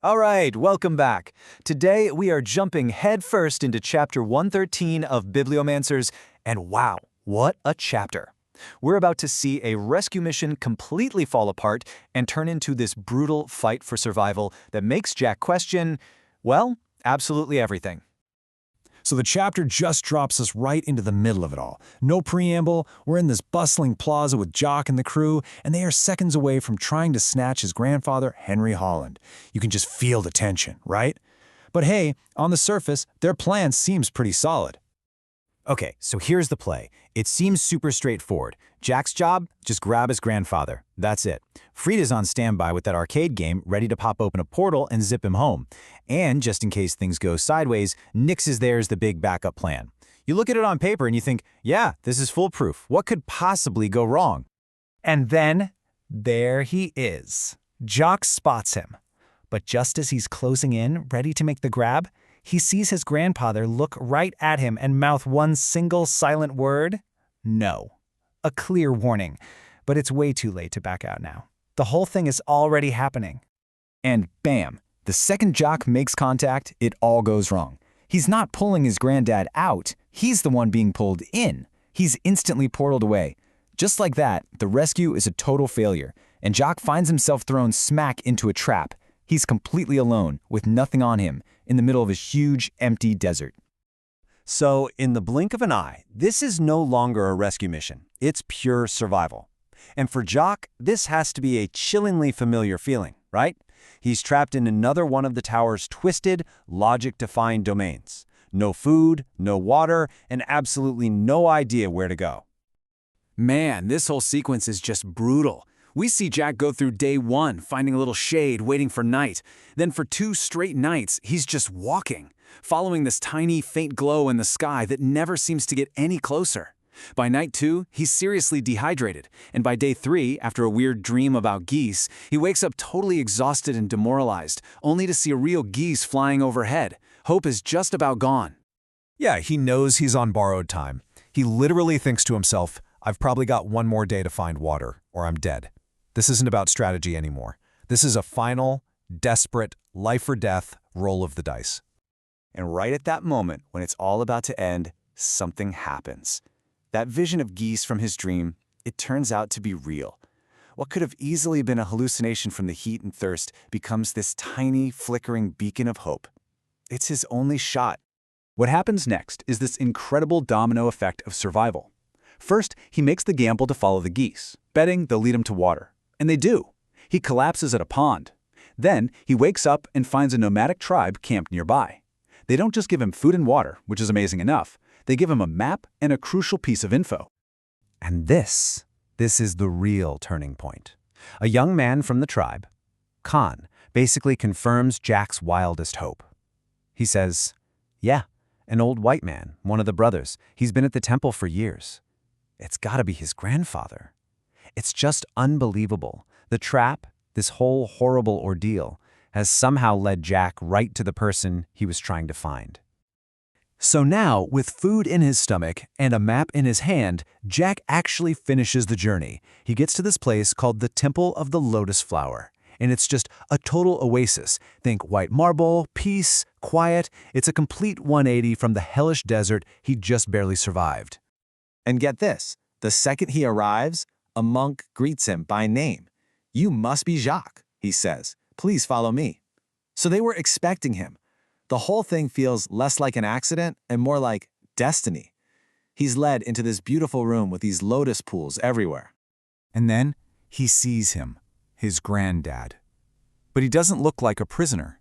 All right, welcome back. Today we are jumping headfirst into chapter 113 of Bibliomancers, and wow, what a chapter. We're about to see a rescue mission completely fall apart and turn into this brutal fight for survival that makes Jack question, well, absolutely everything. So the chapter just drops us right into the middle of it all. No preamble, we're in this bustling plaza with Jock and the crew, and they are seconds away from trying to snatch his grandfather, Henry Holland. You can just feel the tension, right? But hey, on the surface, their plan seems pretty solid. Okay, so here's the play. It seems super straightforward. Jack's job? Just grab his grandfather. That's it. Frida's on standby with that arcade game, ready to pop open a portal and zip him home. And just in case things go sideways, Nix is there as the big backup plan. You look at it on paper and you think, yeah, this is foolproof. What could possibly go wrong? And then, there he is. Jock spots him. But just as he's closing in, ready to make the grab, he sees his grandfather look right at him and mouth one single silent word, no. A clear warning, but it's way too late to back out now. The whole thing is already happening. And bam, the second Jock makes contact, it all goes wrong. He's not pulling his granddad out, he's the one being pulled in. He's instantly portaled away. Just like that, the rescue is a total failure, and Jock finds himself thrown smack into a trap. He's completely alone, with nothing on him, in the middle of a huge, empty desert. So, in the blink of an eye, this is no longer a rescue mission. It's pure survival. And for Jock, this has to be a chillingly familiar feeling, right? He's trapped in another one of the tower's twisted, logic-defying domains. No food, no water, and absolutely no idea where to go. Man, this whole sequence is just brutal. We see Jack go through day one, finding a little shade, waiting for night. Then for 2 straight nights, he's just walking, following this tiny, faint glow in the sky that never seems to get any closer. By night 2, he's seriously dehydrated, and by day 3, after a weird dream about geese, he wakes up totally exhausted and demoralized, only to see a real geese flying overhead. Hope is just about gone. Yeah, he knows he's on borrowed time. He literally thinks to himself, I've probably got one more day to find water, or I'm dead. This isn't about strategy anymore. This is a final, desperate, life-or-death roll of the dice. And right at that moment, when it's all about to end, something happens. That vision of geese from his dream, it turns out to be real. What could have easily been a hallucination from the heat and thirst becomes this tiny, flickering beacon of hope. It's his only shot. What happens next is this incredible domino effect of survival. First, he makes the gamble to follow the geese, betting they'll lead him to water. And they do. He collapses at a pond. Then, he wakes up and finds a nomadic tribe camped nearby. They don't just give him food and water, which is amazing enough. They give him a map and a crucial piece of info. And this is the real turning point. A young man from the tribe, Khan, basically confirms Jack's wildest hope. He says, yeah, an old white man, one of the brothers. He's been at the temple for years. It's gotta be his grandfather. It's just unbelievable. The trap, this whole horrible ordeal, has somehow led Jack right to the person he was trying to find. So now, with food in his stomach and a map in his hand, Jack actually finishes the journey. He gets to this place called the Temple of the Lotus Flower, and it's just a total oasis. Think white marble, peace, quiet. It's a complete 180 from the hellish desert he just barely survived. And get this, the second he arrives, a monk greets him by name. You must be Jacques, he says. Please follow me. So they were expecting him. The whole thing feels less like an accident and more like destiny. He's led into this beautiful room with these lotus pools everywhere. And then he sees him, his granddad. But he doesn't look like a prisoner.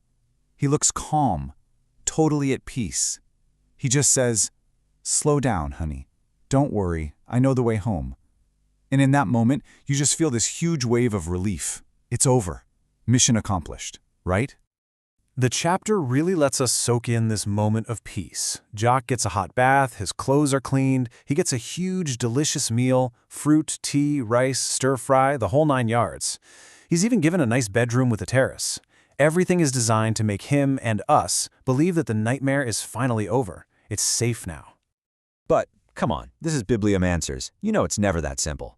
He looks calm, totally at peace. He just says, slow down, honey. Don't worry, I know the way home. And in that moment, you just feel this huge wave of relief. It's over. Mission accomplished, right? The chapter really lets us soak in this moment of peace. Jock gets a hot bath, his clothes are cleaned, he gets a huge, delicious meal, fruit, tea, rice, stir-fry, the whole 9 yards. He's even given a nice bedroom with a terrace. Everything is designed to make him and us believe that the nightmare is finally over. It's safe now. But, come on, this is Bibliomancers. You know it's never that simple.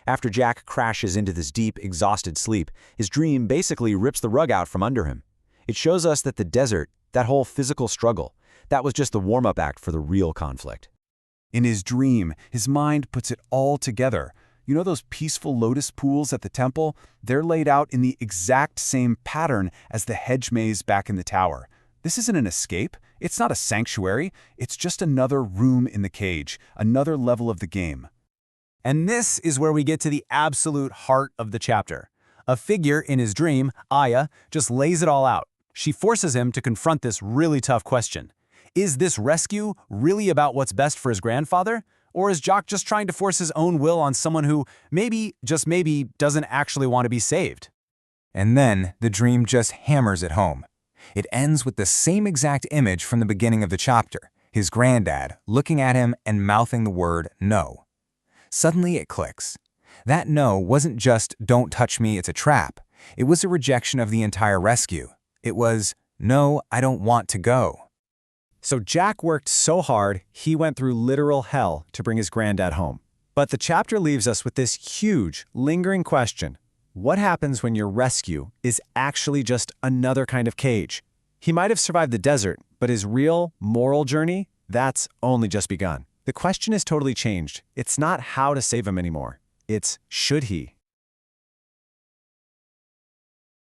After Jack crashes into this deep, exhausted sleep, his dream basically rips the rug out from under him. It shows us that the desert, that whole physical struggle, that was just the warm-up act for the real conflict. In his dream, his mind puts it all together. You know those peaceful lotus pools at the temple? They're laid out in the exact same pattern as the hedge maze back in the tower. This isn't an escape. It's not a sanctuary. It's just another room in the cage, another level of the game. And this is where we get to the absolute heart of the chapter. A figure in his dream, Aya, just lays it all out. She forces him to confront this really tough question. Is this rescue really about what's best for his grandfather? Or is Jock just trying to force his own will on someone who maybe, just maybe, doesn't actually want to be saved? And then the dream just hammers it home. It ends with the same exact image from the beginning of the chapter, his granddad looking at him and mouthing the word no. Suddenly it clicks. That no wasn't just, don't touch me, it's a trap. It was a rejection of the entire rescue. It was, no, I don't want to go. So Jack worked so hard, he went through literal hell to bring his granddad home. But the chapter leaves us with this huge, lingering question. What happens when your rescue is actually just another kind of cage? He might have survived the desert, but his real, moral journey, that's only just begun. The question is totally changed. It's not how to save him anymore. It's should he?